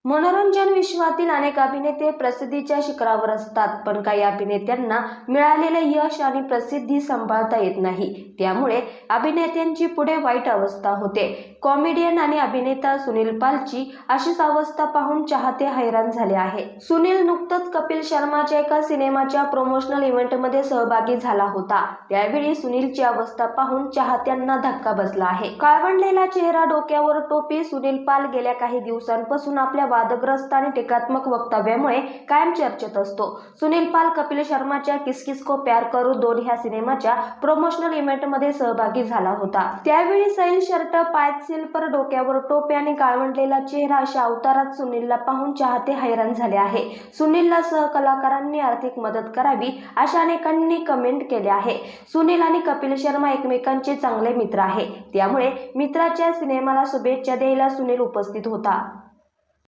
मनोरंजन विश्वातील अनेक अभिनेते प्रसिद्धीच्या शिखरावर असतात, पण काही अभिनेत्यांना मिळालेले यश आणि प्रसिद्धी सांभाळता येत नाही. त्यामुळे अभिनेत्यांची पुढे वाईट अवस्था होते. कॉमेडियन आणि अभिनेता सुनील पालची अशीच अवस्था पाहून चाहते हैराण झाले आहे. सुनील नुकतंच कपिल शर्माच्या एका सिनेमाच्या प्रमोशनल इव्हेंटमध्ये सहभागी झाला होता. त्यावेळी सुनीलची अवस्था पाहून चाहत्यांना धक्का बसला आहे. काळवंडलेला चेहरा, डोक्यावर टोपी. सुनील पाल गेल्या काही दिवसांपासून आपल्या वादग्रस्त आणि टीकात्मक वक्तव्यामुळे कायम चर्चेत असतो. सुनील पाल कपिल शर्माच्या किस किस को प्यार करू 2 ह्या सिनेमाच्या प्रमोशनल इव्हेंटमध्ये सहभागी झाला होता. त्यावेळी सैल शर्ट, पायात स्लीपर, डोक्यावर टोपी आणि काळवंडलेला चेहरा अशा अवतारात सुनीलला पाहून चाहते हैराण झाले आहे. सुनीलला सहकलाकारांनी आर्थिक मदत करावी अशा अनेकांनी कमेंट केले आहे. सुनील आणि कपिल शर्मा एकमेकांचे चांगले मित्र आहे. त्यामुळे मित्राच्या सिनेमाला शुभेच्छा द्यायला सुनील उपस्थित होता.